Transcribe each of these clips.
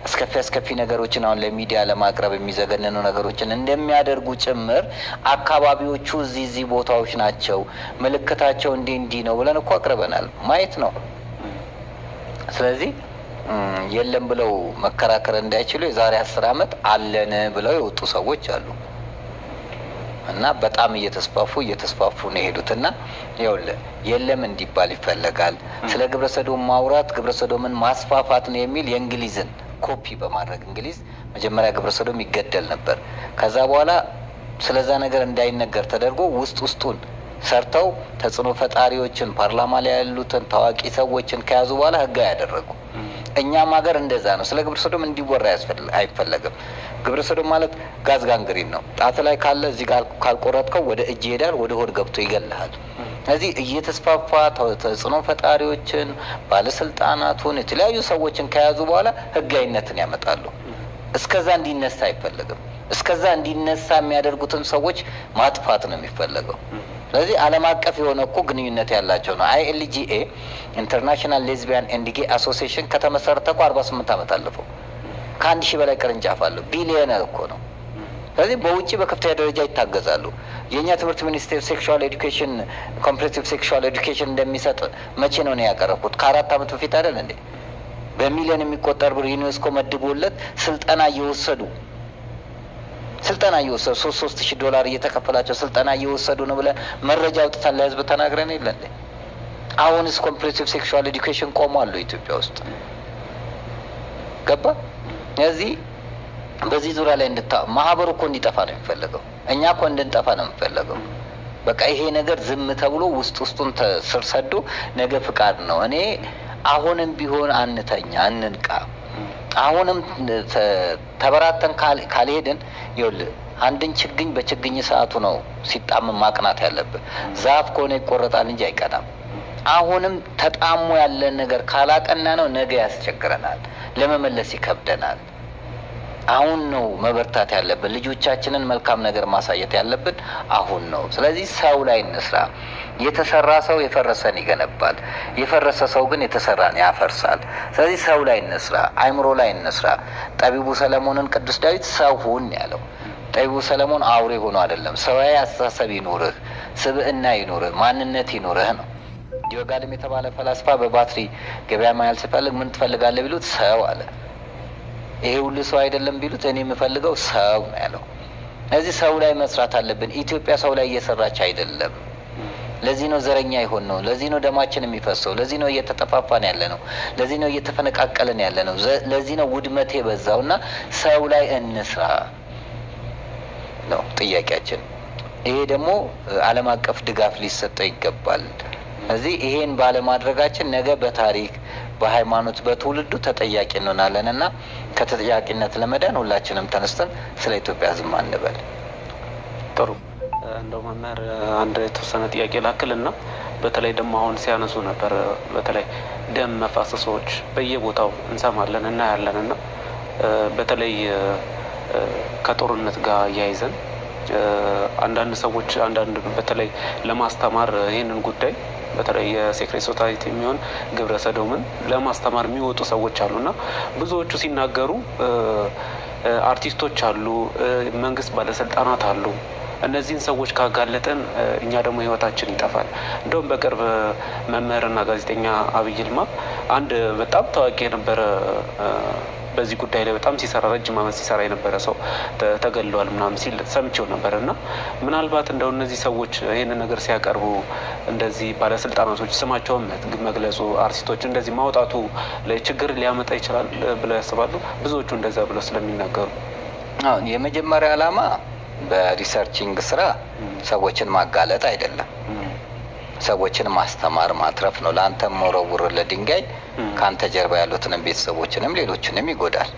አስከፊ ነገሮችን አሁን ለሚዲያ ለማቅረብ የሚዘገነኑ ነገሮችን እንደሚያደርጉ ጭምር አካባቢዎቹ እዚህ ቦታዎች ናቸው ምልክታቸው እንዲህ ነው ብለን እኮ አቅርበናል ማየት ነው ስለዚህ የለም ብለው መከራከር እንዳይችሉ የዛሬ 10 አመት አለን ብለው የወጡ ሰዎች አሉ እና በጣም እየተስፋፉ ነው ሄዱትና የለም እንዲባል ይፈልጋል ስለ ግብረሰዶም ማውራት ግብረሰዶምን ማስፋፋት ነው የሚል የእንግሊዝን ኮፒ በማድረግ እንግሊዝ መጀመሪያ ግብረሰዶም ይገደል ነበር ከዛ በኋላ ስለዛ ነገር እንዳይነገር ተደርጎ ውስጡን ሰርተው ተጽኖ ፈጣሪዎችን ፓርላማ ላይ ያሉትን ታዋቂ ሰዎችን ከያዙ በኋላ ህጋዊ ያደረጉ እኛም ሀገር እንደዛ ነው ስለ ግብረሰዶም እንዲወራ አይፈልግም ግብረሰዶም ማለት ጋዝ ጋንግሪን ነው ጣት ላይ ካለ እዚህ ጋር ካልቆረጥከው ወደ እጅ ይሄዳል ወደ ሆድ ገብቶ ይገላል ስለዚህ እየተስፋፋ ተጽኖ ፈጣሪዎችን ባለስልጣናቱን የተለያዩ ሰዎችን ከያዙ በኋላ ህጋዊነትን ያመጣሉ እስከዛ እንዲነሳ አይፈልግም እስከዛ እንዲነሳ የሚያደርጉትን ሰዎች ማጥፋት ነው የሚፈልገው ስለዚህ ዓለም አቀፍ የሆነ እኮ ግንኙነት ያላቸው ነው ILGA ኢንተርናሽናል ሌዝቢያን ኤንድ ጌይ አሶሲዬሽን ከተመሰረተ 48 አመት አለፈው ከአንድ ሺህ በላይ ቅርንጫፍ አለው ቢሊዮነር እኮ ነው ስለዚህ በውጪ በከፍተኛ ደረጃ ይታገዛሉ የኛ ትምህርት ሚኒስቴር ሴክሹዋል ኤዱኬሽን ኮምፕሬሄንሲቭ ሴክሹዋል ኤዱኬሽን እንደሚሰጥ መቼ ነው ያቀረቡት ከ4 አመት በፊት አይደል እንዴ በሚሊዮን የሚቆጠር ብር ዩኔስኮ መድቦለት ስልጠና እየወሰዱ $3000 እየተከፈላቸው ስልጠና እየወሰዱ ነው ብለን መረጃ አውጥተን ለህዝብ ተናግረን ይላል አሁንስ ኮምፕሬሄንሲቭ ሴክሹዋል ኤዱኬሽን ቆሟል ኢትዮጵያ ውስጥ ገባ ስለዚህ በዚህ ዙሪያ ላይ ማህበሩ እኮ እንዲጠፋ ነው የሚፈልገው እኛ እኮ እንድንጠፋ ነው የሚፈልገው በቃ ይሄ ነገር ዝም ተብሎ ውስጡን ስር ሰዶ ነገ ፍቃድ ነው እኔ አሁንም ቢሆን አንተኛ እንንቃ አሁንም ተበራተን ካልሄድን አንድን ችግኝ በችግኝ ሰዓቱ ነው ሲጣመም ማቅናት ያለበት ዛፍ ኮኔ ይቆረጣል እንጂ አይቀናም አሁንም ተጣሞ ያለ ነገር ካላቀና ነው ነገ ያስቸግረናል ለመመለስ ይከብደናል አሁን ነው መበርታት ያለብን ልጆቻችንን መልካም ነገር ማሳየት ያለብን አሁን ነው ስለዚህ ሰው ላይ እንስራ የተሰራ ሰው የፈረሰን ይገነባል የፈረሰ ሰው ግን የተሰራን ያፈርሳል ስለዚህ ሰው ላይ እንስራ አይምሮ ላይ እንስራ ጠቢቡ ሰለሞንን ቅዱስ ዳዊት ሰው ሁን ያለው ጠቢቡ ሰለሞን አውሬ ሆኖ አይደለም ሰዋዊ አስተሳሰብ ይኖርህ ስብዕና ይኖርህ ማንነት ይኖርህ ነው ዲዮጋልም የተባለ ፈላስፋ በባትሪ ገበያ ማያል ሲፈልግ ምን ትፈልጋለህ ቢሉት ሰው አለ ይሄ ሁሉ ሰው አይደለም ቢሉት እኔ የምፈልገው ሰው ነው ያለው ስለዚህ ሰው ላይ መስራት አለብን ኢትዮጵያ ሰው ላይ እየሰራች አይደለም ለዚህ ነው ዘረኛ ይሆን ነው ለዚህ ነው ደማችን የሚፈሰው ለዚህ ነው እየተጠፋፋን ያለ ነው ለዚህ ነው እየተፈነቃቀለን ያለ ነው ለዚህ ነው ውድመት የበዛውና ሰው ላይ እንስራ ነው ጥያቄያችን ይሄ ደግሞ ዓለም አቀፍ ድጋፍ ሊሰጠው ይገባል ስለዚህ ይሄን ባለ ማድረጋችን ነገ በታሪክ በሃይማኖት በትውልዱ ተጠያቂ እንሆናለንና ከተጠያቂነት ለመዳን ሁላችንም ተነስተን ስለ ኢትዮጵያ ዝም አንበል ጥሩ እንደው መምህር አንድ የተወሰነ ጥያቄ ላክልና በተለይ ደግሞ አሁን ሲያነሱ ነበር በተለይ ደም መፋሰሶች በየቦታው እንሰማለን እና ያለንና በተለይ ከጦርነት ጋር ያይዘን አንዳንድ ሰዎች አንዳንድ በተለይ ለማስተማር ይሄንን ጉዳይ በተለይ የሴክሬት ሶሳይቲ የሚሆን ግብረሰዶምን ለማስተማር የሚወጡ ሰዎች አሉና ብዙዎቹ ሲናገሩ አርቲስቶች አሉ መንግስት ባለስልጣናት አሉ እነዚህን ሰዎች ካጋለጠን እኛ ደግሞ ህይወታችን ይጠፋል እንደውም በቅርብ መምህርና ጋዜጠኛ አብይ ይልማ አንድ በጣም ታዋቂ የነበረ በዚህ ጉዳይ ላይ በጣም ሲሰራ ረጅም አመት ሲሰራ የነበረ ሰው ተገለዋል ምናምን ሲል ሰምቼው ነበርና ምናልባት እንደው እነዚህ ሰዎች ይሄን ነገር ሲያቀርቡ እንደዚህ ባለስልጣናቶች ስማቸውን መግለጹ አርቲስቶች እንደዚህ ማውጣቱ ለችግር ሊያመጣ ይችላል ብለው ያስባሉ ብዙዎቹ እንደዛ ብለው ስለሚናገሩ የመጀመሪያ ዓላማ በሪሰርቺንግ ስራ ሰዎችን ማጋለጥ አይደለም ሰዎችን ማስተማር ማትረፍ ነው ላንተ ሞረውር ለድንጋይ ካንተ ጀርባ ያሉትን ቤተሰቦችንም ሌሎችንም ይጎዳል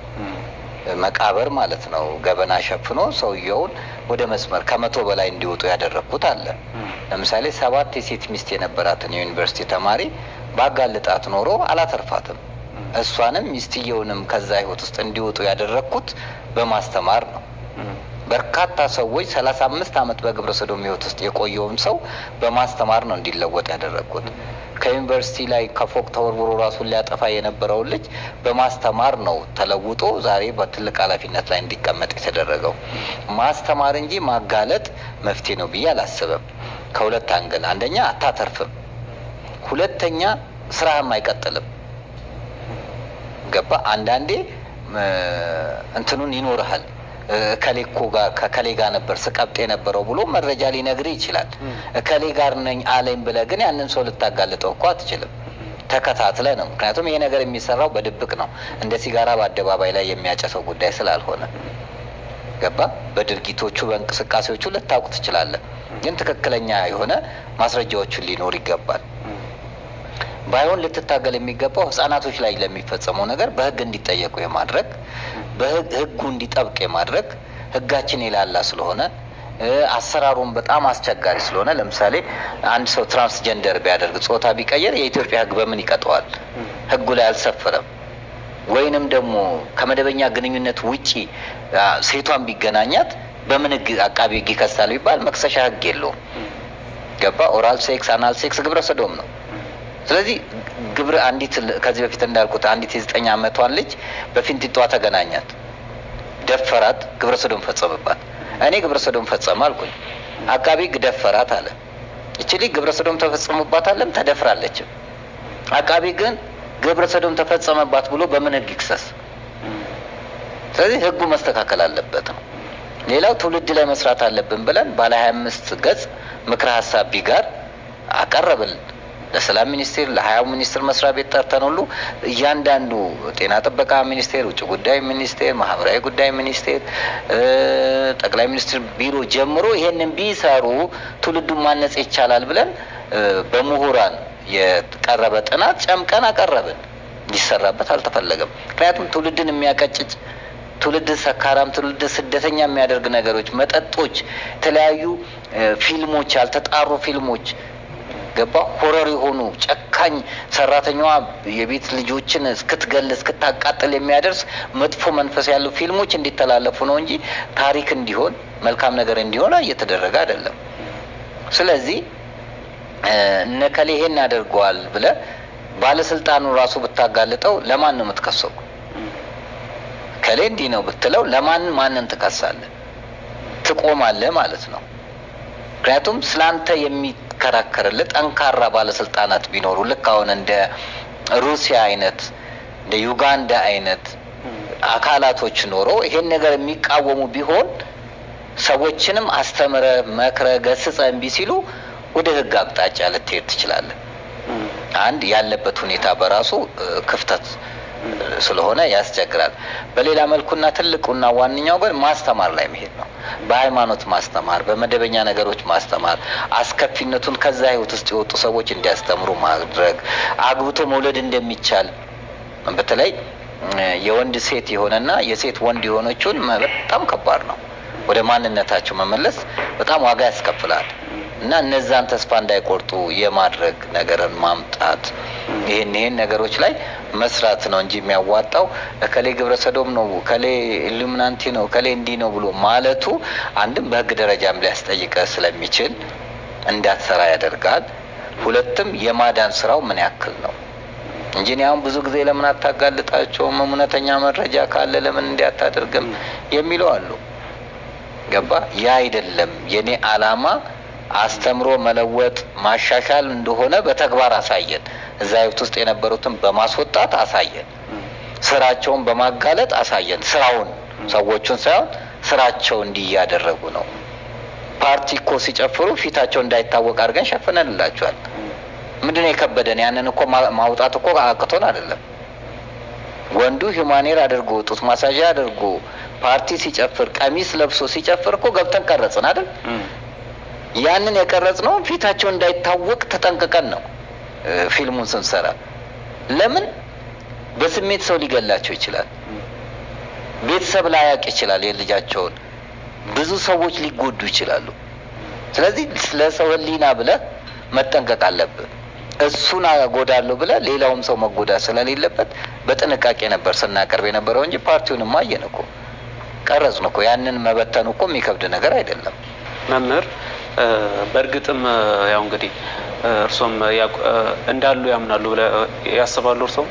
መቃብር ማለት ነው ገበና ሸፍኖ ሰውየውን ወደ መስመር ከመቶ በላይ እንዲወጡ ያደረኩት አለ ለምሳሌ 7 የሴት ሚስት የነበራትን ዩኒቨርሲቲ ተማሪ ባጋልጣት ኖሮ አላተርፋትም እሷንም ሚስትየውንም ከዛ ህይወት ውስጥ እንዲወጡ ያደረኩት በማስተማር ነው በርካታ ሰዎች 35 አመት በግብረ ሰዶም ህይወት ውስጥ የቆየውን ሰው በማስተማር ነው እንዲለወጥ ያደረኩት ከዩኒቨርሲቲ ላይ ከፎቅ ተወርውሮ ራሱን ሊያጠፋ የነበረው ልጅ በማስተማር ነው ተለውጦ ዛሬ በትልቅ ኃላፊነት ላይ እንዲቀመጥ የተደረገው። ማስተማር እንጂ ማጋለጥ መፍትሄ ነው ብዬ አላስብም። ከሁለት አንግል፣ አንደኛ አታተርፍም፣ ሁለተኛ ስራህም አይቀጥልም። ገባ? አንዳንዴ እንትኑን ይኖርሃል ከሌኮ ጋር ከከሌ ጋር ነበር ስቀብጥ የነበረው ብሎ መረጃ ሊነግርህ ይችላል። ከሌ ጋር ነኝ አለኝ ብለህ ግን ያንን ሰው ልታጋልጠው እኮ አትችልም። ተከታትለህ ነው። ምክንያቱም ይሄ ነገር የሚሰራው በድብቅ ነው። እንደ ሲጋራ በአደባባይ ላይ የሚያጨሰው ጉዳይ ስላልሆነ ገባ? በድርጊቶቹ በእንቅስቃሴዎቹ ልታውቅ ትችላለህ። ግን ትክክለኛ የሆነ ማስረጃዎችን ሊኖር ይገባል። ባይሆን ልትታገል የሚገባው ህጻናቶች ላይ ለሚፈጸመው ነገር በህግ እንዲጠየቁ የማድረግ በህጉ እንዲጠብቅ የማድረግ ህጋችን የላላ ስለሆነ አሰራሩን በጣም አስቸጋሪ ስለሆነ ለምሳሌ አንድ ሰው ትራንስጀንደር ቢያደርግ ጾታ ቢቀየር የኢትዮጵያ ህግ በምን ይቀጠዋል? ህጉ ላይ አልሰፈረም። ወይንም ደግሞ ከመደበኛ ግንኙነት ውጪ ሴቷን ቢገናኛት በምን ህግ አቃቢ ህግ ይከሳል ቢባል መክሰሻ ህግ የለውም። ገባ? ኦራል ሴክስ፣ አናል ሴክስ ግብረ ሰዶም ነው። ስለዚህ ግብረ አንዲት ከዚህ በፊት እንዳልኩት አንዲት የ9 ዓመቷን ልጅ በፊንጢጧ ተገናኛት፣ ደፈራት፣ ግብረ ሰዶም ፈጸመባት። እኔ ግብረ ሰዶም ፈጸመ አልኩኝ፣ አቃቢ ህግ ደፈራት አለ። እቺ ልጅ ግብረ ሰዶም ተፈጸመባታለም ተደፍራለችም። አቃቢ ግን ግብረ ሰዶም ተፈጸመባት ብሎ በምን ህግ ይክሰስ? ስለዚህ ህጉ መስተካከል አለበት ነው። ሌላው ትውልድ ላይ መስራት አለብን ብለን ባለ 25 ገጽ ምክረ ሀሳብ ቢጋር አቀረብን ለሰላም ሚኒስቴር፣ ለ20 ሚኒስቴር መስሪያ ቤት ጠርተን ሁሉ እያንዳንዱ ጤና ጥበቃ ሚኒስቴር፣ ውጭ ጉዳይ ሚኒስቴር፣ ማህበራዊ ጉዳይ ሚኒስቴር፣ ጠቅላይ ሚኒስትር ቢሮ ጀምሮ ይሄንን ቢሰሩ ትውልዱን ማነጽ ይቻላል ብለን በምሁራን የቀረበ ጥናት ጨምቀን አቀረብን። ሊሰራበት አልተፈለገም። ምክንያቱም ትውልድን የሚያቀጭጭ ትውልድ ሰካራም፣ ትውልድ ስደተኛ የሚያደርግ ነገሮች፣ መጠጦች፣ የተለያዩ ፊልሞች፣ ያልተጣሩ ፊልሞች ገባ? ሆረር የሆኑ ጨካኝ ሰራተኛዋ የቤት ልጆችን እስክትገል እስክታቃጥል የሚያደርስ መጥፎ መንፈስ ያለው ፊልሞች እንዲተላለፉ ነው እንጂ ታሪክ እንዲሆን መልካም ነገር እንዲሆን እየተደረገ አይደለም። ስለዚህ እነከሌ ይሄን ያደርገዋል ብለህ ባለስልጣኑ ራሱ ብታጋልጠው ለማን ነው የምትከሰው? ከሌ እንዲህ ነው ብትለው ማንን ትከሳለህ? ትቆማለህ ማለት ነው። ምክንያቱም ስላንተ የሚከራከርልህ ጠንካራ ባለስልጣናት ቢኖሩ ልክ አሁን እንደ ሩሲያ አይነት እንደ ዩጋንዳ አይነት አካላቶች ኖሮ ይሄን ነገር የሚቃወሙ ቢሆን ሰዎችንም አስተምረ መክረ ገስጸ እምቢ ሲሉ ወደ ህግ አቅጣጫ ልትሄድ ትችላለህ። አንድ ያለበት ሁኔታ በራሱ ክፍተት ስለሆነ ያስቸግራል። በሌላ መልኩና ትልቁና ዋንኛው ግን ማስተማር ላይ መሄድ ነው። በሃይማኖት ማስተማር፣ በመደበኛ ነገሮች ማስተማር፣ አስከፊነቱን ከዛ ህይወት ውስጥ የወጡ ሰዎች እንዲያስተምሩ ማድረግ፣ አግብቶ መውለድ እንደሚቻል በተለይ የወንድ ሴት የሆነና የሴት ወንድ የሆነችውን በጣም ከባድ ነው። ወደ ማንነታቸው መመለስ በጣም ዋጋ ያስከፍላል እና እነዛን ተስፋ እንዳይቆርጡ የማድረግ ነገርን ማምጣት ይሄን ነገሮች ላይ መስራት ነው እንጂ የሚያዋጣው ከሌ ግብረ ሰዶም ነው፣ ከሌ ኢሉሚናንቲ ነው፣ ከሌ እንዲህ ነው ብሎ ማለቱ አንድም በህግ ደረጃም ሊያስጠይቀ ስለሚችል እንዳትሰራ ያደርጋል። ሁለትም የማዳን ስራው ምን ያክል ነው እንጂ አሁን ብዙ ጊዜ ለምን አታጋልጣቸውም? እውነተኛ መረጃ ካለ ለምን እንዲያታደርግም የሚለው አሉ። ገባ? ያ አይደለም የኔ አላማ አስተምሮ መለወጥ ማሻሻል እንደሆነ በተግባር አሳየን። እዛ ህይወት ውስጥ የነበሩትን በማስወጣት አሳየን። ስራቸውን በማጋለጥ አሳየን። ስራውን ሰዎቹን ሳይሆን ስራቸው እንዲያደረጉ ነው። ፓርቲ እኮ ሲጨፍሩ ፊታቸው እንዳይታወቅ አድርገን ሸፍነንላቸዋል። ምንድነው የከበደን? ያንን እኮ ማውጣት እኮ አቅቶን አይደለም። ወንዱ ሂውማኔር አድርጎ ጡት ማሳጅ አድርጎ ፓርቲ ሲጨፍር ቀሚስ ለብሶ ሲጨፍር እኮ ገብተን ቀረጽን አይደል? ያንን የቀረጽነው ፊታቸው እንዳይታወቅ ተጠንቅቀን ነው። ፊልሙን ስንሰራ ለምን በስሜት ሰው ሊገላቸው ይችላል። ቤተሰብ ላያውቅ ይችላል የልጃቸውን። ብዙ ሰዎች ሊጎዱ ይችላሉ። ስለዚህ ለሰው ህሊና ብለህ መጠንቀቅ አለብህ። እሱን አጎዳለሁ ብለህ ሌላውም ሰው መጎዳት ስለሌለበት በጥንቃቄ ነበር ስናቀርብ የነበረው እንጂ ፓርቲውንም አየን እኮ ቀረጽን እኮ። ያንን መበተኑ እኮ የሚከብድ ነገር አይደለም። መምህር በእርግጥም ያው እንግዲህ እርሶም እንዳሉ ያምናሉ ብለ ያስባሉ? እርሶም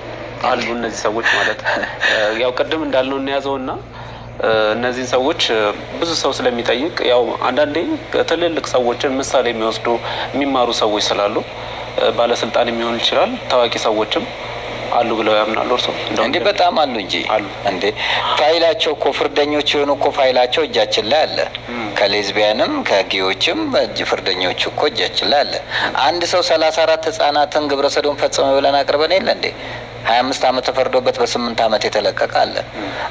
አሉ እነዚህ ሰዎች ማለት ያው ቅድም እንዳልነው እንያዘውና እነዚህ ሰዎች ብዙ ሰው ስለሚጠይቅ ያው አንዳንዴ ትልልቅ ሰዎችን ምሳሌ የሚወስዱ የሚማሩ ሰዎች ስላሉ ባለስልጣን የሚሆን ይችላል ታዋቂ ሰዎችም አሉ ብለው ያምናሉ? እርሶ እንዴ በጣም አሉ እንጂ እንዴ ፋይላቸው እኮ ፍርደኞች የሆኑ እኮ ፋይላቸው እጃችን ላይ አለ። ከሌዝቢያንም ከጌዎችም ፍርደኞች እኮ እጃችን ላይ አለ። አንድ ሰው 34 ህጻናትን ግብረ ሰዶም ፈጸመ ብለን አቅርበን የለ እንዴ? 25 ዓመት ተፈርዶበት በ8 ዓመት የተለቀቀ አለ።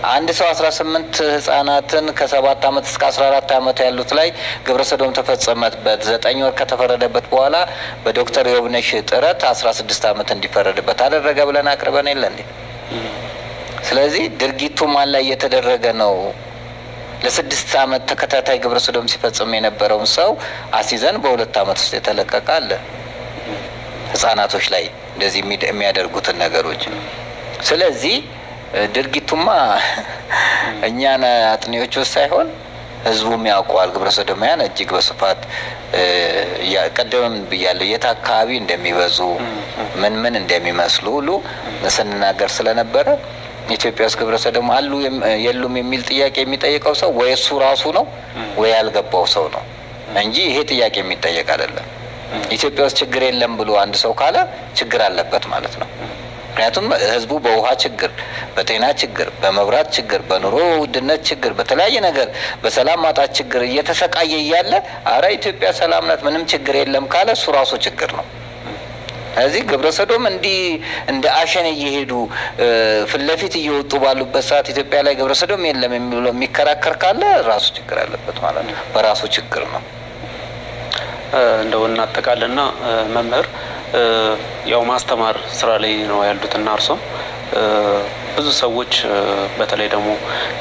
አንድ ሰው 18 ህጻናትን ከ7 ዓመት እስከ 14 ዓመት ያሉት ላይ ግብረ ሰዶም ተፈጸመበት 9 ወር ከተፈረደበት በኋላ በዶክተር የውብነሽ ጥረት 16 ዓመት እንዲፈረድበት አደረገ ብለን አቅርበን የለ እንዴ? ስለዚህ ድርጊቱ ማን ላይ እየተደረገ ነው? ለ6 ዓመት ተከታታይ ግብረ ሰዶም ሲፈጽም የነበረውን ሰው አስይዘን በ2 ዓመት ውስጥ የተለቀቀ አለ። ህጻናቶች ላይ እንደዚህ የሚያደርጉትን ነገሮች። ስለዚህ ድርጊቱማ እኛን አጥኔዎች ውስጥ ሳይሆን ህዝቡም ያውቀዋል። ግብረ ሰዶማውያን እጅግ በስፋት ቀደም ብያለሁ የት አካባቢ እንደሚበዙ ምን እንደሚመስሉ ሁሉ ስንናገር ስለነበረ ኢትዮጵያ ውስጥ ግብረ ሰዶም አሉ የሉም የሚል ጥያቄ የሚጠይቀው ሰው ወይ እሱ ራሱ ነው ወይ ያልገባው ሰው ነው እንጂ ይሄ ጥያቄ የሚጠየቅ አይደለም። ኢትዮጵያ ውስጥ ችግር የለም ብሎ አንድ ሰው ካለ ችግር አለበት ማለት ነው። ምክንያቱም ህዝቡ በውሃ ችግር፣ በጤና ችግር፣ በመብራት ችግር፣ በኑሮ ውድነት ችግር፣ በተለያየ ነገር በሰላም ማጣት ችግር እየተሰቃየ እያለ አረ ኢትዮጵያ ሰላም ናት ምንም ችግር የለም ካለ እሱ ራሱ ችግር ነው። ስለዚህ ግብረ ሰዶም እንደ አሸን እየሄዱ ፊት ለፊት እየወጡ ባሉበት ሰዓት ኢትዮጵያ ላይ ግብረ ሰዶም የለም የሚከራከር ካለ ራሱ ችግር አለበት ማለት ነው። በራሱ ችግር ነው። እንደው እናጠቃልና መምህር ያው ማስተማር ስራ ላይ ነው ያሉትና እርሶም ብዙ ሰዎች በተለይ ደግሞ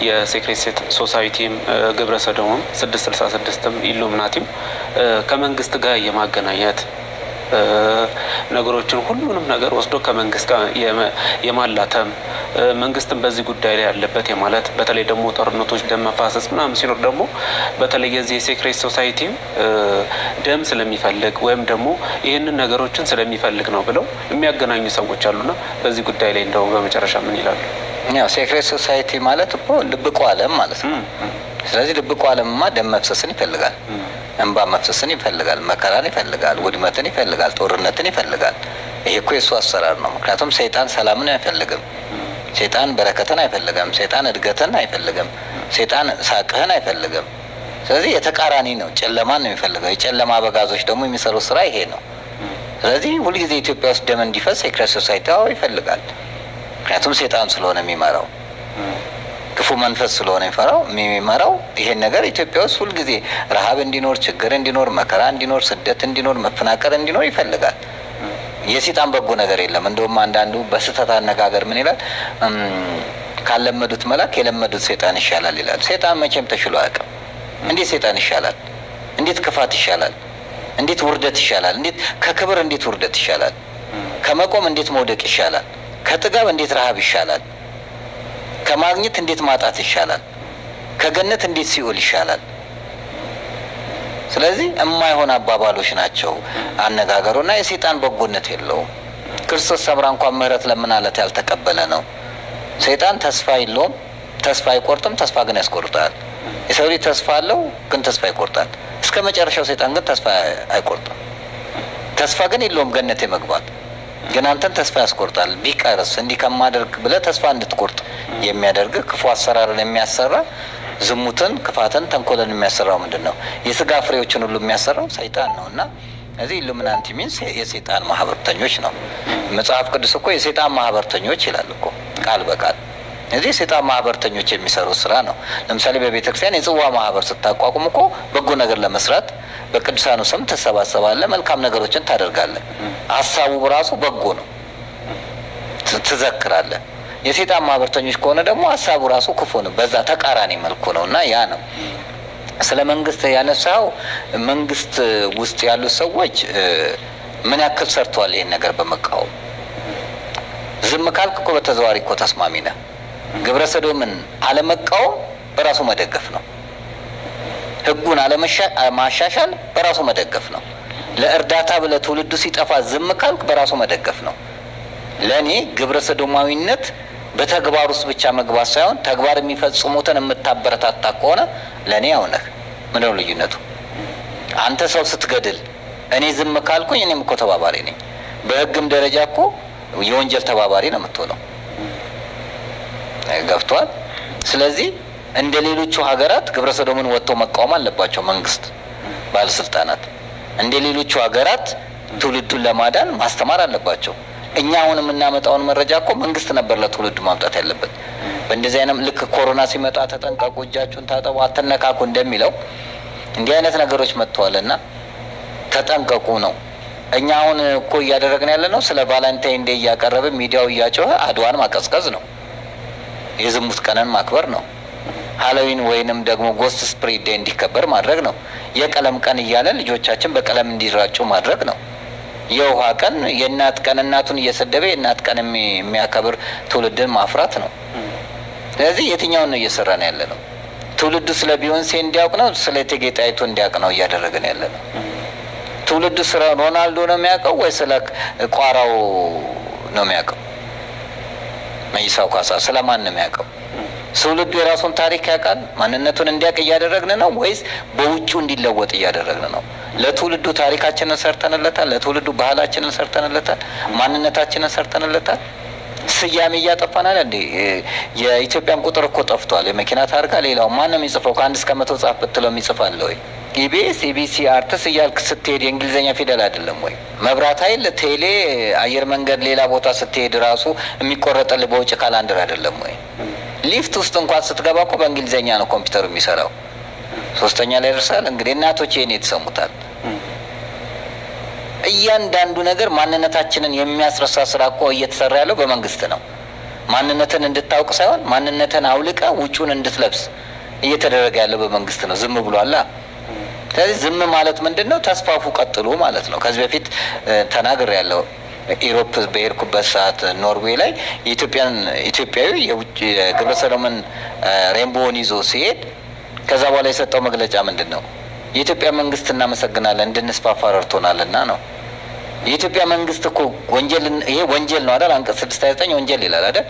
የሴክሬት ሶሳይቲም ግብረ ሰዶምም 666ም ኢሉሚናቲም ከመንግስት ጋር የማገናኘት ነገሮችን ሁሉንም ነገር ወስዶ ከመንግስት ጋር የማላተም መንግስትን በዚህ ጉዳይ ላይ ያለበት የማለት በተለይ ደግሞ ጦርነቶች ደም መፋሰስ ምናምን ሲኖር ደግሞ በተለይ የዚህ ሴክሬት ሶሳይቲ ደም ስለሚፈልግ ወይም ደግሞ ይህንን ነገሮችን ስለሚፈልግ ነው ብለው የሚያገናኙ ሰዎች አሉና በዚህ ጉዳይ ላይ እንደው በመጨረሻ ምን ይላሉ? ያው ሴክሬት ሶሳይቲ ማለት እኮ ድብቁ ዓለም ማለት ነው። ስለዚህ ድብቁ ዓለምማ ደም መፍሰስን ይፈልጋል፣ እንባ መፍሰስን ይፈልጋል፣ መከራን ይፈልጋል፣ ውድመትን ይፈልጋል፣ ጦርነትን ይፈልጋል። ይሄ እኮ የሱ አሰራር ነው። ምክንያቱም ሰይጣን ሰላምን አይፈልግም፣ ሰይጣን በረከትን አይፈልግም፣ ሰይጣን እድገትን አይፈልግም፣ ሰይጣን ሳቅህን አይፈልግም። ስለዚህ የተቃራኒ ነው፣ ጨለማን ነው የሚፈልገው። የጨለማ አበጋዞች ደግሞ የሚሰሩት ስራ ይሄ ነው። ስለዚህ ሁልጊዜ ኢትዮጵያ ውስጥ ደም እንዲፈስ ሴክሬት ሶሳይቲ ይፈልጋል። ምክንያቱም ሰይጣን ስለሆነ የሚመራው ክፉ መንፈስ ስለሆነ የሚመራው ይሄን ነገር ኢትዮጵያ ውስጥ ሁልጊዜ ረሃብ እንዲኖር፣ ችግር እንዲኖር፣ መከራ እንዲኖር፣ ስደት እንዲኖር፣ መፈናቀል እንዲኖር ይፈልጋል። የሰይጣን በጎ ነገር የለም። እንደውም አንዳንዱ በስህተት አነጋገር ምን ይላል? ካለመዱት መልአክ የለመዱት ሰይጣን ይሻላል ይላል። ሰይጣን መቼም ተሽሎ አያውቅም። እንዴት ሰይጣን ይሻላል? እንዴት ክፋት ይሻላል? እንዴት ውርደት ይሻላል? እንዴት ከክብር እንዴት ውርደት ይሻላል? ከመቆም እንዴት መውደቅ ይሻላል? ከጥጋብ እንዴት ረሃብ ይሻላል? ከማግኘት እንዴት ማጣት ይሻላል? ከገነት እንዴት ሲኦል ይሻላል? ስለዚህ የማይሆን አባባሎች ናቸው አነጋገሩና የሰይጣን በጎነት የለውም። ክርስቶስ ሰምራ እንኳን ምህረት ለምናለት ያልተቀበለ ነው። ሰይጣን ተስፋ የለውም፣ ተስፋ አይቆርጥም፣ ተስፋ ግን ያስቆርጣል። የሰው ልጅ ተስፋ አለው ግን ተስፋ ይቆርጣል እስከ መጨረሻው። ሰይጣን ግን ተስፋ አይቆርጥም፣ ተስፋ ግን የለውም ገነት የመግባት ግን አንተን ተስፋ ያስቆርጣል። ቢቀርስ እንዲህ ከማደርግ ብለህ ተስፋ እንድትቆርጥ የሚያደርግ ክፉ አሰራርን የሚያሰራ ዝሙትን፣ ክፋትን፣ ተንኮልን የሚያሰራው ምንድን ነው? የስጋ ፍሬዎችን ሁሉ የሚያሰራው ሰይጣን ነው። እና እዚህ ኢሉሚናቲ ሚንስ የሰይጣን ማህበርተኞች ነው። መጽሐፍ ቅዱስ እኮ የሰይጣን ማህበርተኞች ይላል እኮ ቃል በቃል። እዚህ የሰይጣን ማህበርተኞች የሚሰሩት ስራ ነው። ለምሳሌ በቤተክርስቲያን የጽዋ ማህበር ስታቋቁም እኮ በጎ ነገር ለመስራት በቅዱሳኑ ስም ትሰባሰባለህ፣ መልካም ነገሮችን ታደርጋለህ። ሀሳቡ በራሱ በጎ ነው፣ ትዘክራለህ። የሰይጣን ማህበርተኞች ከሆነ ደግሞ ሀሳቡ ራሱ ክፉ ነው፣ በዛ ተቃራኒ መልኩ ነው። እና ያ ነው ስለ መንግስት ያነሳው። መንግስት ውስጥ ያሉት ሰዎች ምን ያክል ሰርተዋል ይሄን ነገር በመቃወም? ዝም ካልክ እኮ በተዘዋዋሪ እኮ ተስማሚ ነህ። ግብረ ሰዶምን አለመቃወም በራሱ መደገፍ ነው። ህጉን አለማሻሻል በራሱ መደገፍ ነው። ለእርዳታ ብለ ትውልዱ ሲጠፋ ዝም ካልክ በራሱ መደገፍ ነው። ለኔ ግብረ ሰዶማዊነት በተግባር ውስጥ ብቻ መግባት ሳይሆን ተግባር የሚፈጽሙትን የምታበረታታ ከሆነ ለኔ ያው ነህ። ምንድነው ልዩነቱ? አንተ ሰው ስትገድል እኔ ዝም ካልኩኝ እኔም እኮ ተባባሪ ነኝ። በህግም ደረጃ እኮ የወንጀል ተባባሪ ነው የምትሆነው። ገብቷል? ስለዚህ እንደ ሌሎቹ ሀገራት ግብረ ሰዶምን ወጥቶ መቃወም አለባቸው መንግስት ባለስልጣናት። እንደ ሌሎቹ ሀገራት ትውልዱን ለማዳን ማስተማር አለባቸው። እኛ አሁን የምናመጣውን መረጃ እኮ መንግስት ነበር ለትውልዱ ማምጣት ያለበት። በእንደዚህ አይነት ልክ ኮሮና ሲመጣ ተጠንቀቁ፣ እጃችሁን ታጠቡ፣ አትነካኩ እንደሚለው እንዲህ አይነት ነገሮች መጥተዋልና ተጠንቀቁ ነው። እኛ አሁን እኮ እያደረግን ያለ ነው ስለ ቫለንታይን ዴይ እያቀረብን ሚዲያው እያጮኸ አድዋን ማቀዝቀዝ ነው። የዝሙት ቀንን ማክበር ነው። ሃሎዊን ወይንም ደግሞ ጎስት ስፕሪት ዴይ እንዲከበር ማድረግ ነው። የቀለም ቀን እያለ ልጆቻችን በቀለም እንዲራጩ ማድረግ ነው። የውሃ ቀን፣ የእናት ቀን እናቱን እየሰደበ የእናት ቀን የሚያከብር ትውልድን ማፍራት ነው። ስለዚህ የትኛውን ነው እየሰራን ያለ ነው? ትውልዱ ስለ ቢዮንሴ እንዲያውቅ ነው? ስለ እቴጌ ጣይቱ እንዲያውቅ ነው እያደረግን ያለ ነው? ትውልዱ ስለ ሮናልዶ ነው የሚያውቀው ወይ ስለ ቋራው ነው የሚያውቀው? መይሳው ካሳ ስለማን ነው የሚያውቀው? ትውልዱ የራሱን ታሪክ ያውቃል? ማንነቱን እንዲያውቅ እያደረግን ነው ወይስ በውጩ እንዲለወጥ እያደረግን ነው? ለትውልዱ ታሪካችንን ሰርተንለታል? ለትውልዱ ባህላችንን ሰርተንለታል? ማንነታችንን ሰርተንለታል? ስያሜ እያጠፋናል እንዴ? የኢትዮጵያን ቁጥር እኮ ጠፍቷል። የመኪና ታርጋ ሌላው ማን ነው የሚጽፈው? ከ1 እስከ 100 ጻፍ ብትለው የሚጽፋል ወይ? ኢቢኤስ፣ ኢቢሲ፣ አርትስ እያልክ ስትሄድ የእንግሊዝኛ ፊደል አይደለም ወይ? መብራት ኃይል፣ ቴሌ፣ አየር መንገድ ሌላ ቦታ ስትሄድ ራሱ የሚቆረጠል በውጭ ካላንደር አይደለም ወይ? ሊፍት ውስጥ እንኳን ስትገባ እኮ በእንግሊዝኛ ነው ኮምፒውተሩ የሚሰራው። 3ኛ ላይ ደርሳል። እንግዲህ እናቶች ይሄን የተሰሙታል። እያንዳንዱ ነገር ማንነታችንን የሚያስረሳ ስራ እኮ እየተሰራ ያለው በመንግስት ነው። ማንነትን እንድታውቅ ሳይሆን ማንነትን አውልቀ ውጩን እንድትለብስ እየተደረገ ያለው በመንግስት ነው። ዝም ብሏላ። ስለዚህ ዝም ማለት ምንድነው? ተስፋፉ፣ ቀጥሉ ማለት ነው። ከዚህ በፊት ተናግሬ ያለው ኢሮፕ በሄድኩበት ሰዓት ኖርዌይ ላይ ኢትዮጵያዊ የግብረ ሰዶምን ሬንቦውን ይዞ ሲሄድ ከዛ በኋላ የሰጠው መግለጫ ምንድነው? የኢትዮጵያ መንግስት እናመሰግናለን እንድንስፋፋ ረድቶናልና ነው። የኢትዮጵያ መንግስት እኮ ይሄ ወንጀል ነው አይደል? አንቀጽ 629 ወንጀል ይላል አይደል?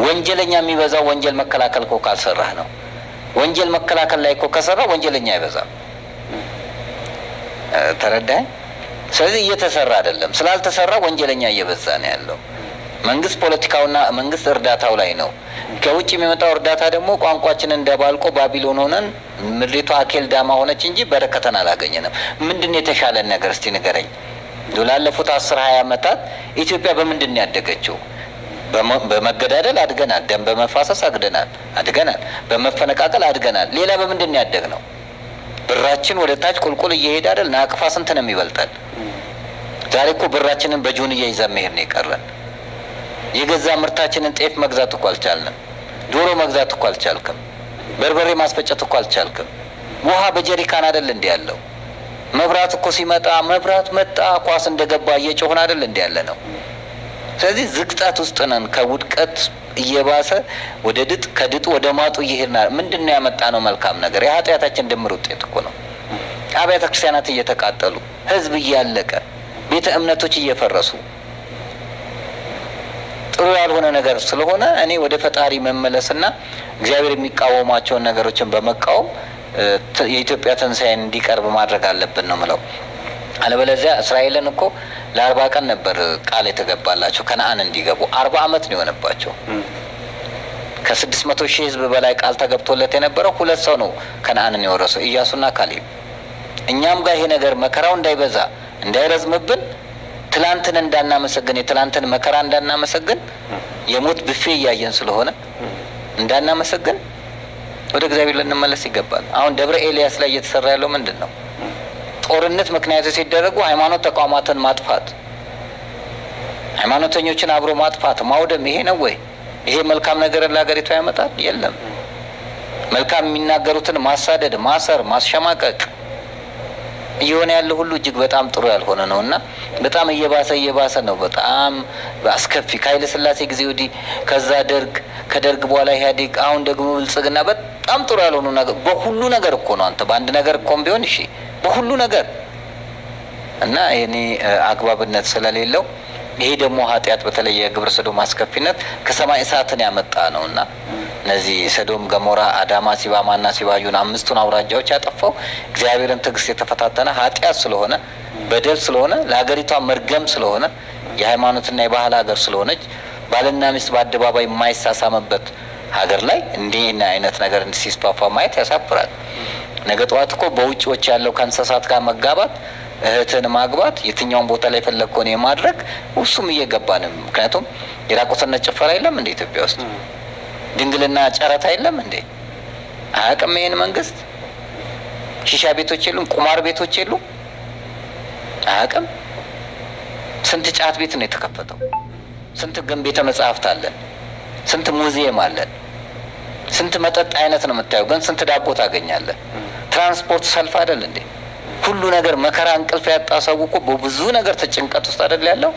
ወንጀለኛ የሚበዛው ወንጀል መከላከል እኮ ካልሰራህ ነው። ወንጀል መከላከል ላይ እኮ ከሰራ ወንጀለኛ አይበዛም። ተረዳኸኝ? ስለዚህ እየተሰራ አይደለም። ስላልተሰራ ወንጀለኛ እየበዛ ነው ያለው። መንግስት ፖለቲካውና መንግስት እርዳታው ላይ ነው። ከውጭ የሚመጣው እርዳታ ደግሞ ቋንቋችንን እንደባልቆ ባቢሎን ሆነን ምድሪቷ አኬል ዳማ ሆነች እንጂ በረከተን አላገኘንም። ምንድነው የተሻለን ነገር እስቲ ንገረኝ። ላለፉት 10-20 ዓመታት ኢትዮጵያ በምንድን ያደገችው? በመገዳደል አድገናል። ደም በመፋሰስ አድገናል። በመፈነቃቀል አድገናል። ሌላ በምንድን ያደግ ነው? ብራችን ወደ ታች ቁልቁል እየሄደ አይደል? ናቅፋ ስንት ነው የሚበልጠን? ዛሬ እኮ ብራችንን በጆንያ ይዘን መሄድ ነው የቀረን። የገዛ ምርታችንን ጤፍ መግዛት እኮ አልቻልንም። ዶሮ መግዛት እኮ አልቻልክም። በርበሬ ማስፈጨት እኮ አልቻልክም። ውሃ በጀሪካን አይደል እንዴ ያለው? መብራት እኮ ሲመጣ መብራት መጣ ኳስ እንደገባ እየጮህን አይደል እንዴ ያለ ነው? ስለዚህ ዝቅጣት ውስጥ ነን። ከውድቀት እየባሰ ወደ ድጥ፣ ከድጡ ወደ ማጡ እየሄድን። ምንድነው ያመጣ ነው መልካም ነገር? የኃጢአታችን ድምር ውጤት እኮ ነው። አብያተ ክርስቲያናት እየተቃጠሉ፣ ህዝብ እያለቀ፣ ቤተ እምነቶች እየፈረሱ ጥሩ ያልሆነ ነገር ስለሆነ እኔ ወደ ፈጣሪ መመለስና እግዚአብሔር የሚቃወማቸውን ነገሮችን በመቃወም የኢትዮጵያ ትንሣኤን እንዲቀርብ ማድረግ አለብን ነው ምለው። አለበለዚያ እስራኤልን እኮ ለ40 ቀን ነበር ቃል የተገባላቸው ከነአን እንዲገቡ። 40 ዓመት ነው የሆነባቸው። ከ600 ሺህ ህዝብ በላይ ቃል ተገብቶለት የነበረው 2 ሰው ነው ከነአንን የወረሰው፣ ኢያሱና ካሌብ። እኛም ጋር ይሄ ነገር መከራው እንዳይበዛ እንዳይረዝምብን ትላንትን እንዳናመሰግን፣ የትላንትን መከራ እንዳናመሰግን፣ የሞት ብፌ እያየን ስለሆነ እንዳናመሰግን ወደ እግዚአብሔር ልንመለስ ይገባል። አሁን ደብረ ኤልያስ ላይ እየተሰራ ያለው ምንድን ነው? ጦርነት ምክንያቶች ሲደረጉ ሃይማኖት ተቋማትን ማጥፋት፣ ሃይማኖተኞችን አብሮ ማጥፋት፣ ማውደም፣ ይሄ ነው ወይ? ይሄ መልካም ነገር ለሀገሪቷ ያመጣል? የለም። መልካም የሚናገሩትን ማሳደድ፣ ማሰር፣ ማስሸማቀቅ እየሆነ ያለው ሁሉ እጅግ በጣም ጥሩ ያልሆነ ነውና በጣም እየባሰ ነው። በጣም አስከፊ ከኃይለ ሥላሴ ጊዜ ወዲህ፣ ከዛ ደርግ፣ ከደርግ በኋላ ኢህአዴግ፣ አሁን ደግሞ ብልጽግና በጣም ጥሩ ያልሆኑ ነገር በሁሉ ነገር እኮ ነው። አንተ በአንድ ነገር እኮም ቢሆን እሺ፣ በሁሉ ነገር እና እኔ አግባብነት ስለሌለው ይሄ ደግሞ ኃጢአት በተለይ የግብረ ሰዶም አስከፊነት ከሰማይ እሳትን ያመጣ ነውና እነዚህ ሰዶም፣ ገሞራ፣ አዳማ፣ ሲባማና ሲባዩን አምስቱን አውራጃዎች ያጠፋው እግዚአብሔርን ትዕግስት የተፈታተነ ኃጢአት ስለሆነ በደል ስለሆነ ለሀገሪቷ መርገም ስለሆነ የሃይማኖትና የባህል ሀገር ስለሆነች ባልና ሚስት በአደባባይ የማይሳሳምበት ሀገር ላይ እንዲህ አይነት ነገር ሲስፋፋ ማየት ያሳፍራል። ነገ ጠዋት እኮ በውጪዎች ያለው ከእንስሳት ጋር መጋባት፣ እህትን ማግባት፣ የትኛውን ቦታ ላይ ፈለግከውን የማድረግ እሱም እየገባን ምክንያቱም የራቁትነት ጭፈራ የለም እንደ ኢትዮጵያ ውስጥ ድንግልና ጨረታ የለም እንዴ? አያውቅም ይሄን መንግስት? ሺሻ ቤቶች የሉም? ቁማር ቤቶች የሉም? አያውቅም? ስንት ጫት ቤት ነው የተከፈተው? ስንት ግን ቤተ መጻሕፍት አለን? ስንት ሙዚየም አለን? ስንት መጠጥ አይነት ነው የምታየው? ግን ስንት ዳቦ ታገኛለህ? ትራንስፖርት ሰልፍ አይደል እንዴ? ሁሉ ነገር መከራ እንቅልፍ ያጣ ሰው እኮ በብዙ ነገር ተጭንቀት ውስጥ አይደል ያለው?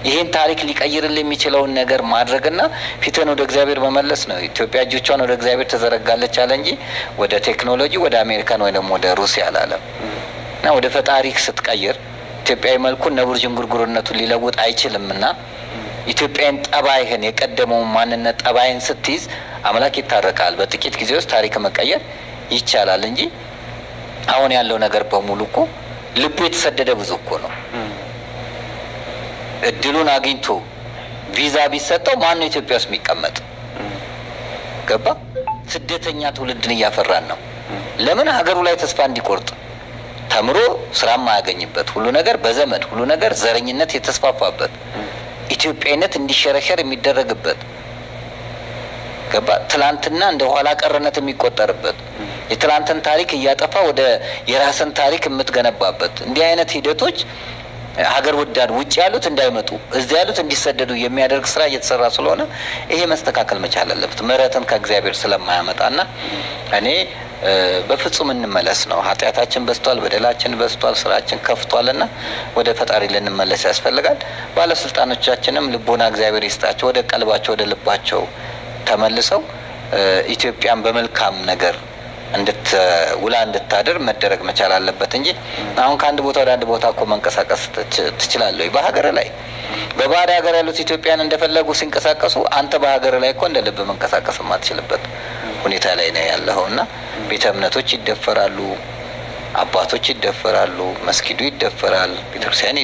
ይሄን ታሪክ ሊቀይርልን የሚችለውን ነገር ማድረግና ፊትን ወደ እግዚአብሔር መመለስ ነው። ኢትዮጵያ እጆቿን ወደ እግዚአብሔር ተዘረጋለች አለ እንጂ ወደ ቴክኖሎጂ፣ ወደ አሜሪካን ወይ ደግሞ ወደ ሩሲያ አላለም። እና ወደ ፈጣሪ ስትቀይር ኢትዮጵያዊ መልኩን ነብር ጅንጉርጉርነቱን ሊለውጥ አይችልምና ኢትዮጵያን ጠባይህን የቀደመውን ማንነት ጠባይን ስትይዝ አምላክ ይታረቃል። በጥቂት ጊዜ ውስጥ ታሪክ መቀየር ይቻላል እንጂ አሁን ያለው ነገር በሙሉ እኮ ልቡ የተሰደደ ብዙ እኮ ነው። እድሉን አግኝቶ ቪዛ ቢሰጠው ማን ነው ኢትዮጵያ ውስጥ የሚቀመጥ? ገባ? ስደተኛ ትውልድን እያፈራን ነው። ለምን ሀገሩ ላይ ተስፋ እንዲቆርጥ ተምሮ ስራ ማያገኝበት ሁሉ ነገር በዘመድ ሁሉ ነገር ዘረኝነት የተስፋፋበት ኢትዮጵያዊነት እንዲሸረሸር የሚደረግበት ገባ? ትላንትና እንደ ኋላ ቀርነት የሚቆጠርበት የትላንትን ታሪክ እያጠፋ ወደ የራስን ታሪክ የምትገነባበት እንዲህ አይነት ሂደቶች ሀገር ወዳድ ውጭ ያሉት እንዳይመጡ እዚህ ያሉት እንዲሰደዱ የሚያደርግ ስራ እየተሰራ ስለሆነ ይሄ መስተካከል መቻል አለበት። ምሕረትን ከእግዚአብሔር ስለማያመጣና እኔ በፍጹም እንመለስ ነው። ኃጢአታችን በዝቷል፣ በደላችን በዝቷል፣ ስራችን ከፍቷልና ወደ ፈጣሪ ልንመለስ ያስፈልጋል። ባለስልጣኖቻችንም ልቦና እግዚአብሔር ይስጣቸው፣ ወደ ቀልባቸው ወደ ልባቸው ተመልሰው ኢትዮጵያን በመልካም ነገር ውላ እንድታደር መደረግ መቻል አለበት እንጂ አሁን ከአንድ ቦታ ወደ አንድ ቦታ እኮ መንቀሳቀስ ትችላለህ። በሀገር ላይ በባዕድ ሀገር ያሉት ኢትዮጵያን እንደፈለጉ ሲንቀሳቀሱ አንተ በሀገር ላይ እኮ እንደ ልብ መንቀሳቀስ የማትችልበት ሁኔታ ላይ ነው ያለውና ቤተ እምነቶች ይደፈራሉ፣ አባቶች ይደፈራሉ፣ መስጊዱ ይደፈራል፣ ቤተክርስቲያን